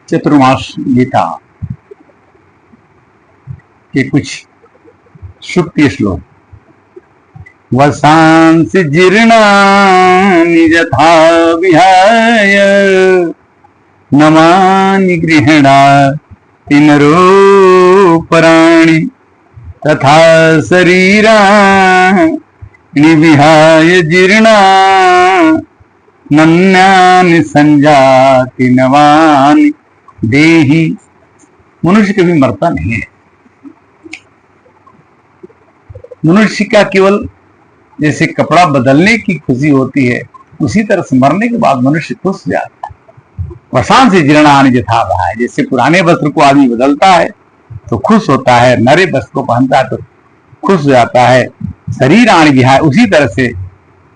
चतुर्मास गीता के कुछ सुक्ति श्लोक। वसांसि जीर्णानि यथा विहाय नमानि गृह्णाति नरोपराणि तथा शरीराणि विहाय जीर्णान्यानि संजाति नवानि देहि। मनुष्य कभी मरता नहीं है। मनुष्य का केवल जैसे कपड़ा बदलने की खुशी होती है, उसी तरह से मरने के बाद मनुष्य खुश हो जाता है। वसान से जीर्णानि यथा विहाय, जैसे पुराने वस्त्र को आदमी बदलता है तो खुश होता है, नए वस्त्र को पहनता है तो खुश हो जाता है। शरीराणि विहाय, उसी तरह से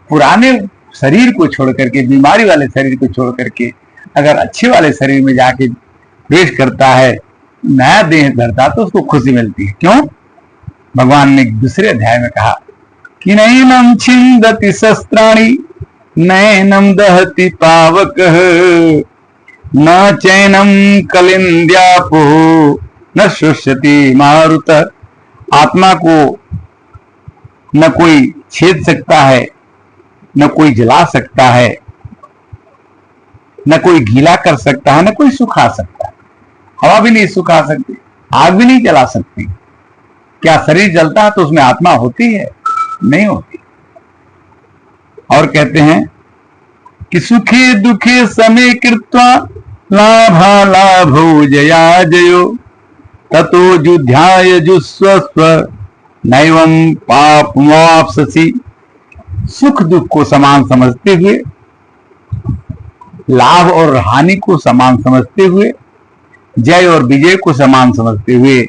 पुराने शरीर को छोड़ करके, बीमारी वाले शरीर को छोड़ करके अगर अच्छे वाले शरीर में जाके प्रवेश करता है, नया देह धरता, तो उसको खुशी मिलती है। क्यों? भगवान ने दूसरे अध्याय में कहा कि नैनम छिंदति शस्त्राणि नैनम दहति पावकः न चैनम कलिंद्यापो न शुष्यति मारुतः। आत्मा को न कोई छेद सकता है, न कोई जला सकता है, न कोई गीला कर सकता है, न कोई सुखा सकता है। हवा भी नहीं सुखा सकती, आग भी नहीं जला सकती। क्या शरीर जलता है तो उसमें आत्मा होती है? नहीं होती। और कहते हैं कि सुखे दुखे समे कृत्वा लाभा लाभो जया जयो ततो जुध्याय जुस्वस्व नैवं पापमाप्स्यसि। सुख दुख को समान समझते हुए, लाभ और हानि को समान समझते हुए, जय और विजय को समान समझते हुए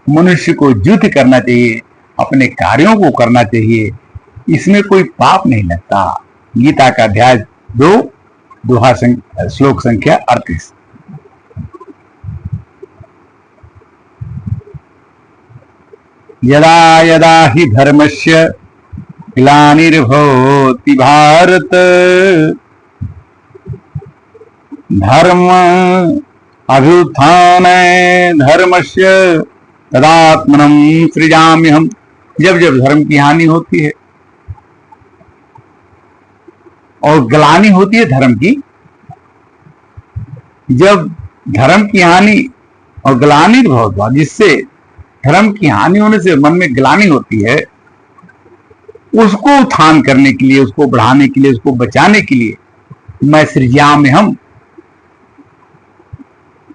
मनुष्य को युद्ध करना चाहिए, अपने कार्यों को करना चाहिए। इसमें कोई पाप नहीं लगता। गीता का अध्याय 2 दोहा श्लोक संख्या 38। यदा यदा हि धर्मस्य ग्लानिर्भवति भारत धर्म अभ्युत्थानाय धर्मस्य तदात्मनं सृजाम्यहम्। जब जब धर्म की हानि होती है और ग्लानि होती है धर्म की, जब धर्म की हानि और ग्लानि भवति, जिससे धर्म की हानि होने से मन में ग्लानि होती है, उसको उत्थान करने के लिए, उसको बढ़ाने के लिए, उसको बचाने के लिए मैं सृजाम्यहम्,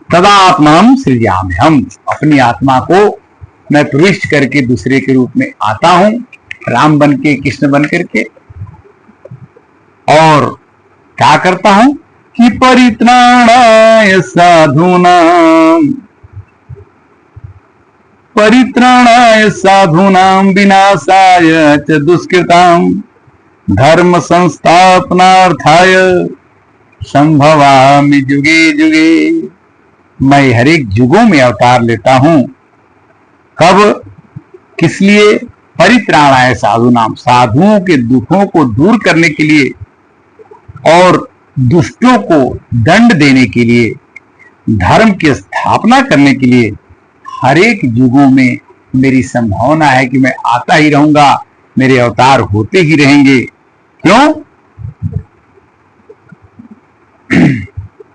तदात्मनं सृजाम्यहम्, अपनी आत्मा को मैं प्रविष्ट करके दूसरे के रूप में आता हूं, राम बन के, कृष्ण बन करके। और क्या करता हूं कि परित्राणाय साधूनां विनाशाय च दुष्कृतां धर्म संस्थापनार्थाय संभवामि जुगे जुगे। मैं हर एक युगों में अवतार लेता हूं। कब? किस लिए? परित्राणाय साधूनाम, साधुओं के दुखों को दूर करने के लिए और दुष्टों को दंड देने के लिए, धर्म की स्थापना करने के लिए हर एक युगों में मेरी संभावना है कि मैं आता ही रहूंगा, मेरे अवतार होते ही रहेंगे। क्यों?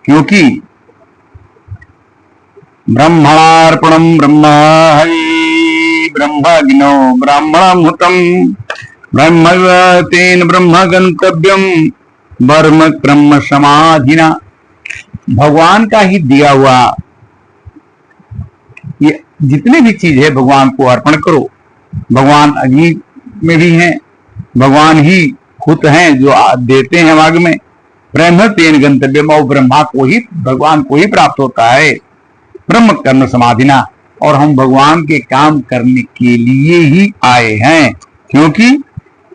क्योंकि ब्रह्मणार्पणं ब्रह्माहै ब्रह्मज्ञो ब्राह्मणमुतं ब्रह्मैव तेन ब्रह्म गंतव्यम ब्रह्म क्रम समाधिना। भगवान का ही दिया हुआ ये जितने भी चीज है भगवान को अर्पण करो। भगवान अग्नि में भी हैं, भगवान ही खुद हैं जो देते हैं मार्ग में। ब्रह्म तेन गंतव्यम, और ब्रह्मा को ही, भगवान को ही प्राप्त होता है ब्रह्म कर्म समाधिना। और हम भगवान के काम करने के लिए ही आए हैं, क्योंकि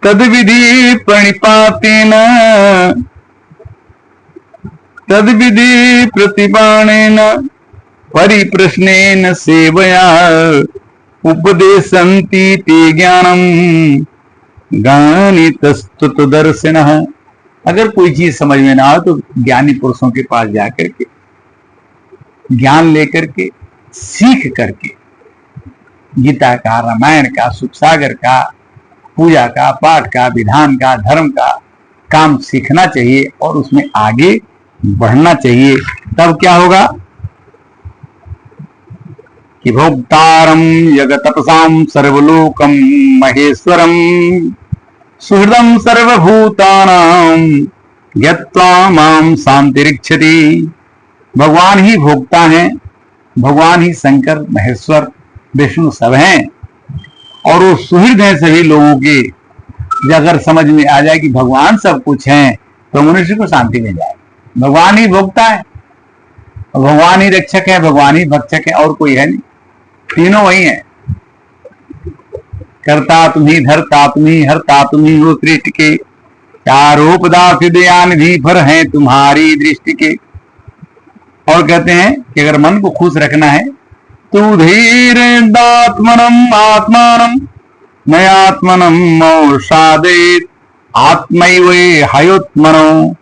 तद विधि प्रणिपातेन तद विधि प्रतिपाणेन परिप्रश्नेन सेवया उपदेशन्ति ते ज्ञानम गणितस्तुत दर्शिनः। अगर कोई चीज समझ में ना आए तो ज्ञानी पुरुषों के पास जाकर के ज्ञान लेकर के, सीख करके गीता का, रामायण का, सुख सागर का, पूजा का, पाठ का, विधान का, धर्म का काम सीखना चाहिए और उसमें आगे बढ़ना चाहिए। तब क्या होगा कि भोक्तारम जगतपसाम सर्वलोकम महेश्वरम सुहृदम सर्वभूतानाम यत्वा माम शांतिरिच्छति। भगवान ही भोक्ता हैं, भगवान ही शंकर, महेश्वर, विष्णु सब हैं और वो सुहृद हैं सभी लोगों के। अगर समझ में आ जाए कि भगवान सब कुछ हैं तो मनुष्य को शांति मिल जाए। भगवान ही भोक्ता है, भगवान ही रक्षक है, भगवान ही भक्षक है, और कोई है नहीं, तीनों वही है। करता तुम्ही, धरता तुम्ही, हरता तुम्ही हो सृष्टि के, चारों पदार्थ दयानिधि पर हैं तुम्हारी दृष्टि के। और कहते हैं कि अगर मन को खुश रखना है तो धीरेदात्मनम आत्मानम नयात्मनम मौषादेत आत्मैव हयोत्मनो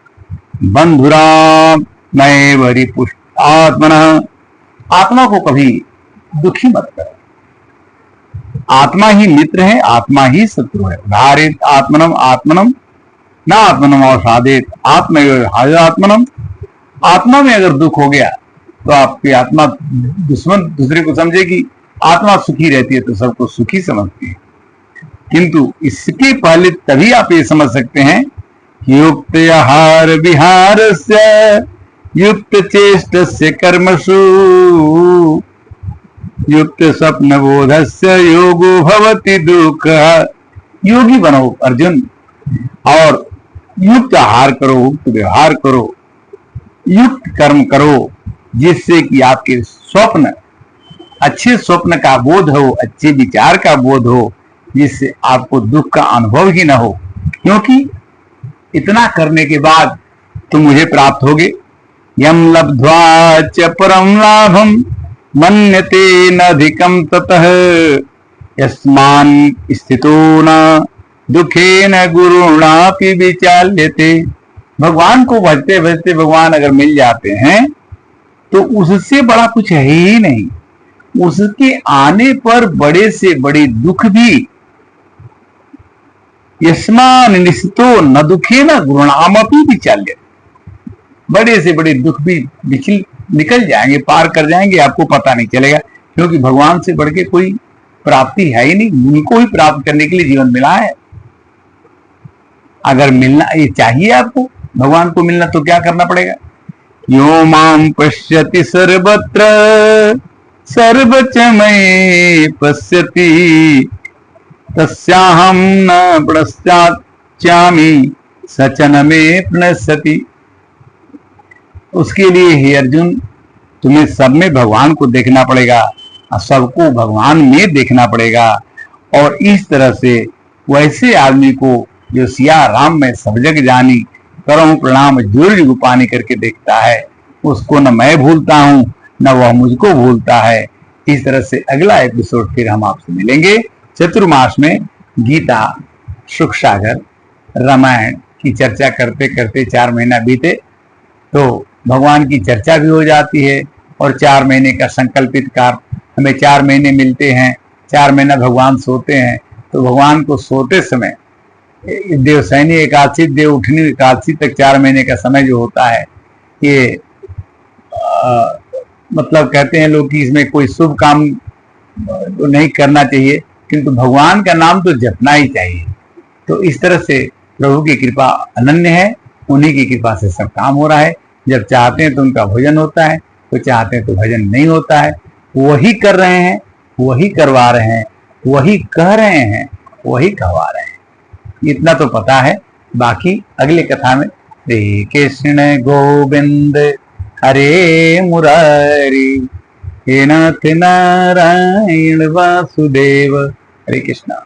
बंधुरा नैव रिपुष्ट आत्मनः। आत्मा को कभी दुखी मत करो, आत्मा ही मित्र है, आत्मा ही शत्रु है। धारित आत्मनम आत्मनम न आत्मनम अवसादित आत्मैव हयोत्मनम। आत्मा में अगर दुख हो गया तो आपकी आत्मा दुश्मन दूसरे को समझेगी। आत्मा सुखी रहती है तो सबको सुखी समझती है। किंतु इसके पहले तभी आप ये समझ सकते हैं कि युक्त आहार विहार से युक्त चेष्ट से कर्मसु युक्त स्वप्न बोधस्य योगो भवति दुख। योगी बनो अर्जुन, और युक्त आहार करो, युक्त व्यवहार करो, युक्त कर्म करो, जिससे कि आपके स्वप्न, अच्छे स्वप्न का बोध हो, अच्छे विचार का बोध हो, जिससे आपको दुख का अनुभव ही न हो। क्योंकि इतना करने के बाद तुम मुझे प्राप्त होगे। यम लब्ध्वा च परम लाभम मन्यते न अधिकम ततः यस्मान स्थितो न दुखेन गुरुणापि विचाल्यते। भगवान को भजते भजते भगवान अगर मिल जाते हैं तो उससे बड़ा कुछ है ही नहीं। उसके आने पर बड़े से बड़े दुख भी यस्मान निश्चितो न दुखे न गुरुणामपि विचाल्यते। बड़े से बड़े दुख भी निकल जाएंगे, पार कर जाएंगे, आपको पता नहीं चलेगा। क्योंकि भगवान से बढ़ के कोई प्राप्ति है ही नहीं। उनको ही प्राप्त करने के लिए जीवन मिला है। अगर मिलना ये चाहिए आपको, भगवान को मिलना, तो क्या करना पड़ेगा? यो माम पश्यति सर्वत्र सर्वच मयि पश्यति तस्याहं न पश्चात्यामि सचन में प्रणश्यति। उसके लिए हे अर्जुन, तुम्हें सब में भगवान को देखना पड़ेगा, सबको भगवान में देखना पड़ेगा। और इस तरह से वैसे आदमी को जो सिया राम में सब जग जानी करऊं प्रणाम जुर्ज गुपानी करके देखता है, उसको न मैं भूलता हूं न वह मुझको भूलता है। इस तरह से अगला एपिसोड फिर हम आपसे मिलेंगे। चतुर्मास में गीता, सुख सागर, रामायण की चर्चा करते करते 4 महीना बीते तो भगवान की चर्चा भी हो जाती है। और 4 महीने का संकल्पित कार्य, हमें 4 महीने मिलते हैं, 4 महीना भगवान सोते हैं। तो भगवान को सोते समय देवसैनी एकादशी, देव उठनी एकादशी तक 4 महीने का समय जो होता है, ये मतलब कहते हैं लोग कि इसमें कोई शुभ काम तो नहीं करना चाहिए, किंतु भगवान का नाम तो जपना ही चाहिए। तो इस तरह से प्रभु की कृपा अनन्य है, उन्हीं की कृपा से सब काम हो रहा है। जब चाहते हैं तो उनका भजन होता है, तो चाहते हैं तो भजन नहीं होता है। वही कर रहे हैं, वही करवा रहे हैं, वही कह रहे हैं, वही कहवा रहे हैं। इतना तो पता है। बाकी अगले कथा में श्री कृष्ण गोविंद हरे मुरारी हे नाथ नारायण वासुदेव। हरे कृष्णा।